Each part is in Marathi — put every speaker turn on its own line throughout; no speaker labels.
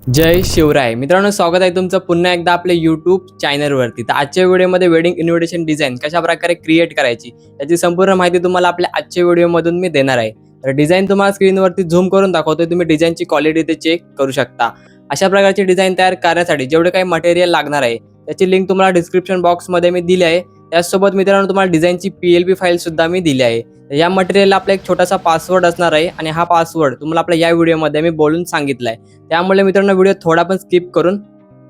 जय शिवराय मित्रांनो, स्वागत आहे तुमचं पुन्हा एकदा आपल्या यूट्यूब चॅनलवरती. तर आजच्या व्हिडिओमध्ये वेडिंग इन्व्हिटेशन डिझाईन कशा प्रकारे क्रिएट करायची याची संपूर्ण माहिती तुम्हाला आपल्या आजच्या व्हिडिओमधून मी देणार आहे. तर डिझाईन तुम्हाला स्क्रीनवरती झूम करून दाखवतोय. तुम्ही डिझाईनची क्वालिटी ते चेक करू शकता. अशा प्रकारची डिझाईन तयार करण्यासाठी जेवढे काही मटेरियल लागणार आहे त्याची लिंक तुम्हाला डिस्क्रिप्शन बॉक्समध्ये मी दिली आहे. त्याचसोबत मित्रांनो तुम्हाला डिझाईनची PLP फाईल सुद्धा मी दिली आहे. या मटेरियलला आपला एक छोटासा पासवर्ड असणार आहे आणि हा पासवर्ड तुम्हाला आपल्या या व्हिडिओमध्ये मी बोलून सांगितला आहे. त्यामुळे मित्रांनो व्हिडिओ थोडा पण स्किप करून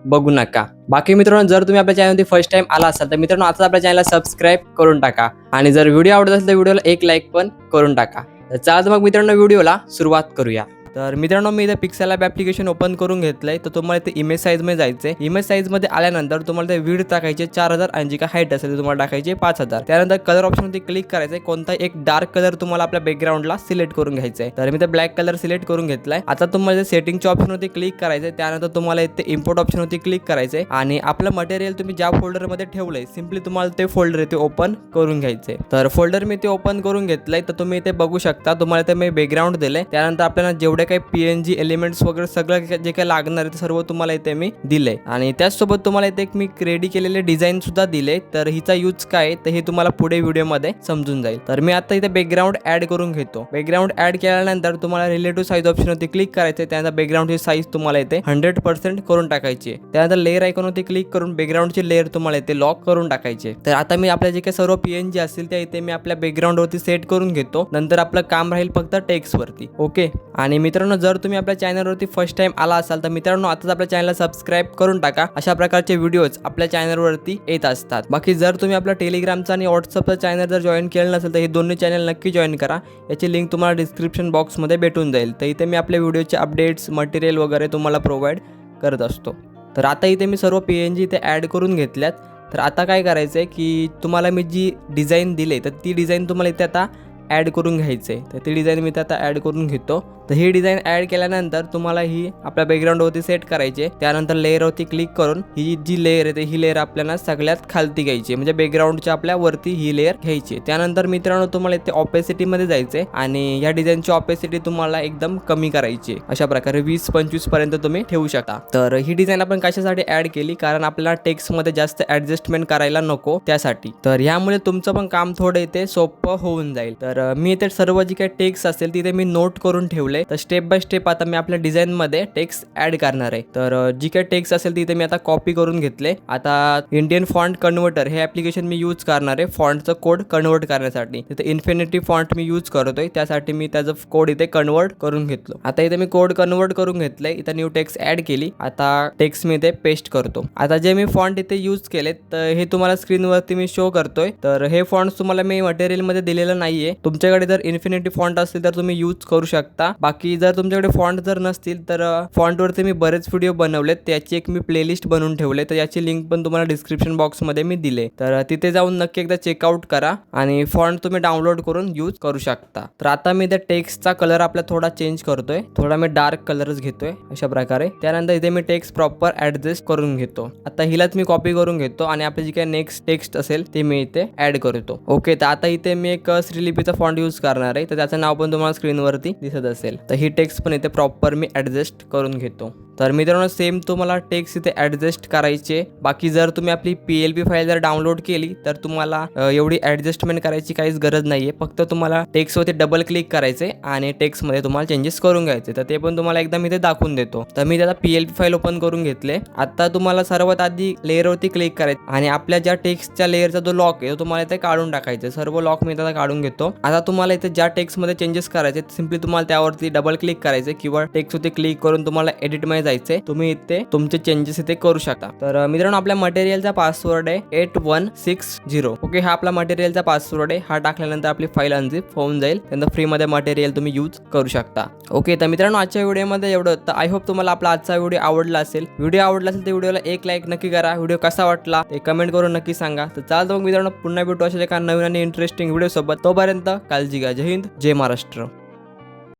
बघू नका. बाकी मित्रांनो, जर तुम्ही आपल्या चॅनलवरती फर्स्ट टाइम आला असाल तर मित्रांनो आता आपल्या चॅनलला सबस्क्राईब करून टाका आणि जर व्हिडिओ आवडत असेल तर व्हिडिओला एक लाईक पण करून टाका. तर चला मग मित्रांनो व्हिडिओला सुरुवात करूया. तर मित्रांनो मी इथे पिक्सेल लॅब ॲप्लिकेशन ओपन करून घेतलंय. तर तुम्हाला इथे इमेज साईजमध्ये जायचं आहे. इमेज साईजमध्ये आल्यानंतर तुम्हाला ते विड्थ टाकायचे 4000 आणि जी काय हाईट असेल ते तुम्हाला टाकायचे 5000. त्यानंतर कलर ऑप्शनवरती क्लिक करायचं आहे. कोणता एक डार्क कलर तुम्हाला आपल्या बॅकग्राऊंडला सिलेक्ट करून घ्यायचा आहे. तर मी ते ब्लॅक कलर सिलेक्ट करून घेतलाय. आता तुम्हाला सेटिंगच्या ऑप्शनवरती क्लिक करायचं आहे. त्यानंतर तुम्हाला इथे इम्पोर्ट ऑप्शनवरती क्लिक करायचं आहे आणि आपलं मटेरियल तुम्ही ज्या फोल्डरमध्ये ठेवलंय सिम्पली तुम्हाला ते फोल्डर इथे ओपन करून घ्यायचंय. तर फोल्डर मी ते ओपन करून घेतलंय. तर तुम्ही इथे बघू शकता तुम्हाला इथे मी बॅकग्राऊंड दिलंय. त्यानंतर आपल्याला जेवढे काही PNG एलिमेंट्स वगैरे सगळं जे काही लागणार आहे ते सर्व तुम्हाला इथे मी दिलंय आणि त्याचसोबत तुम्हाला इथे एक मी रेडी केलेले डिझाईन सुद्धा दिले. तर हिचा यूज काय तर हे तुम्हाला पुढे व्हिडिओमध्ये समजून जाईल. तर मी आता इथे बॅकग्राऊंड ऍड करून घेतो. बॅकग्राऊंड ऍड केल्यानंतर तुम्हाला रिलेटिव्ह साईज ऑप्शनवरती क्लिक करायचं. त्यानंतर बॅकग्राऊंडची साईज तुम्हाला इथे 100% करून टाकायची आहे. त्यानंतर लेअर आयकॉनवरती क्लिक करून बॅकग्राऊंडची लेअर तुम्हाला इथे लॉक करून टाकायची. तर आता मी आपल्या जे काही सर्व PNG असतील त्या इथे मी आपल्या बॅकग्राऊंडवरती सेट करून घेतो. नंतर आपलं काम राहील फक्त टेक्स्टवरती. ओके. आणि मित्रांनो, जर तुम्ही आपल्या चॅनलवरती फर्स्ट टाइम आला असाल तर मित्रांनो आताच आपल्या चॅनलला सबस्क्राईब करून टाका. अशा प्रकारचे व्हिडिओज आपल्या चॅनलवरती येत असतात. बाकी जर तुम्ही आपल्या टेलिग्रामचा आणि व्हॉट्सअपचा चॅनल जर जॉईन केलं नसेल तर हे दोन्ही चॅनल नक्की जॉईन करा. याची लिंक तुम्हाला डिस्क्रिप्शन बॉक्समध्ये भेटून जाईल. तर इथे मी आपल्या व्हिडिओचे अपडेट्स मटेरियल वगैरे तुम्हाला प्रोव्हाइड करत असतो. तर आता इथे मी सर्व PNG इथे ॲड करून घेतल्यात. तर आता काय करायचं आहे की तुम्हाला मी जी डिझाईन दिली तर ती डिझाईन तुम्हाला इथे आता ॲड करून घ्यायचं आहे. तर ती डिझाईन मी इथे आता ॲड करून घेतो. तर ही डिझाईन ॲड केल्यानंतर तुम्हाला ही आपल्या बॅकग्राऊंडवरती सेट करायची आहे. त्यानंतर लेअरवरती क्लिक करून ही जी लेअर आहे ही लेअर आपल्याला सगळ्यात खालती घ्यायची म्हणजे बॅकग्राऊंडच्या आपल्या वरती ही लेअर घ्यायची. त्यानंतर मित्रांनो तुम्हाला इथे ऑपेसिटीमध्ये जायचं आहे आणि या डिझाईनची ऑपेसिटी तुम्हाला एकदम कमी करायची आहे. अशा प्रकारे 20-25 पर्यंत तुम्ही ठेवू शकता. तर ही डिझाईन आपण कशासाठी ॲड केली कारण आपल्याला टेक्स्टमध्ये जास्त ॲडजस्टमेंट करायला नको त्यासाठी. तर यामुळे तुमचं पण काम थोडं इथे सोपं होऊन जाईल. तर मी इथे सर्व जी काही टेक्स्ट असेल तिथे मी नोट करून ठेवले. तर स्टेप बाय स्टेप आता मी आपल्या डिझाईन मध्ये टेक्स्ट ऍड करणार आहे. तर जी काही टेक्स्ट असेल तिथे मी आता कॉपी करून घेतले. आता इंडियन फॉन्ट कन्व्हर्टर हे ऍप्लिकेशन मी यूज करणार आहे फॉन्टचं कोड कन्वर्ट करण्यासाठी. तिथे इन्फिनिटी फॉन्ट मी यूज करतोय त्यासाठी मी त्याचं कोड इथे कन्वर्ट करून घेतलो. आता इथे मी कोड कन्वर्ट करून घेतलंय. इथे न्यू टेक्स्ट ऍड केली. आता टेक्स्ट मी इथे पेस्ट करतो. आता जे मी फॉन्ट इथे यूज केलेत तर हे तुम्हाला स्क्रीनवरती मी शो करतोय. तर हे फॉन्ट तुम्हाला मी मटेरियल मध्ये दिलेलं नाहीये. तुमच्याकडे जर इन्फिनिटी फॉन्ट असतील तर तुम्ही यूज करू शकता. बाकी जर तुमच्याकडे फॉन्ट जर नसतील तर फॉन्टवरती मी बरेच व्हिडिओ बनवलेत. त्याची एक मी प्लेलिस्ट बनवून ठेवले. तर याची लिंक पण तुम्हाला डिस्क्रिप्शन बॉक्समध्ये मी दिले. तर तिथे जाऊन नक्की एकदा चेकआउट करा आणि फॉन्ट तुम्ही डाउनलोड करून यूज करू शकता. तर आता मी त्या टेक्स्टचा कलर आपला थोडा चेंज करतोय. थोडा मी डार्क कलरच घेतोय अशा प्रकारे. त्यानंतर इथे मी टेक्स्ट प्रॉपर ऍडजस्ट करून घेतो. आता हिलाच मी कॉपी करून घेतो आणि आपली जी काही नेक्स्ट टेक्स्ट असेल ते मी इथे ऍड करतो. ओके. तर आता इथे मी एक श्रीलिपीचा फॉन्ट यूज करणार आहे. तर त्याचं नाव पण तुम्हाला स्क्रीनवरती दिसत असेल. तर ही टेक्स्ट पण इथे प्रॉपर मी ऍडजस्ट करून घेतो. तर मित्रांनो सेम तुम्हाला टेक्स्ट इथे ऍडजस्ट करायचे. बाकी जर तुम्ही आपली PLP फाईल जर डाउनलोड केली तर तुम्हाला एवढी ऍडजस्टमेंट करायची काहीच गरज नाहीये. फक्त तुम्हाला टेक्स्टवरती डबल क्लिक करायचे आणि टेक्स्टमध्ये तुम्हाला चेंजेस करून घ्यायचे. तर ते पण तुम्हाला एकदा मी इथे दाखवून देतो. तर मी त्याला PLP फाईल ओपन करून घेतले. आता तुम्हाला सर्वात आधी लेअरवरती क्लिक करायचं आणि आपल्या ज्या टेक्स्टच्या लेअरचा जो लॉक आहे तो तुम्हाला इथे काढून टाकायचा. सर्व लॉक मी त्याला काढून घेतो. आता तुम्हाला इथे ज्या टेक्स्टमध्ये चेंजेस करायचे सिम्पली तुम्हाला त्यावरती डबल क्लिक करायचे किंवा टेक्स्टवरती क्लिक करून तुम्हाला एडिटमध्ये जायचंय. तुम्ही इथे तुमचे चेंजेस इथे करू शकता. तर मित्रांनो आपल्या मटेरियलचा पासवर्ड आहे 8160. ओके. हा आपला मटेरियलचा पासवर्ड आहे. हा टाकल्यानंतर आपली फाईल अनझिप होऊन जाईल. त्यानंतर फ्रीमध्ये मटेरियल तुम्ही यूज करू शकता. ओके. तर मित्रांनो आजच्या व्हिडिओमध्ये एवढं होतं. आय होप तुम्हाला आपला आजचा व्हिडिओ आवडला असेल. व्हिडिओ आवडला असेल तर व्हिडिओला एक लाईक नक्की करा. व्हिडिओ कसा वाटला ते कमेंट करून नक्की सांगा. तर चालतं मग मित्रांनो पुन्हा भेटू अशा एका नवीन आणि इंटरेस्टिंग व्हिडिओ सोबत. तोपर्यंत काळजी घ्या. जय हिंद जय महाराष्ट्र.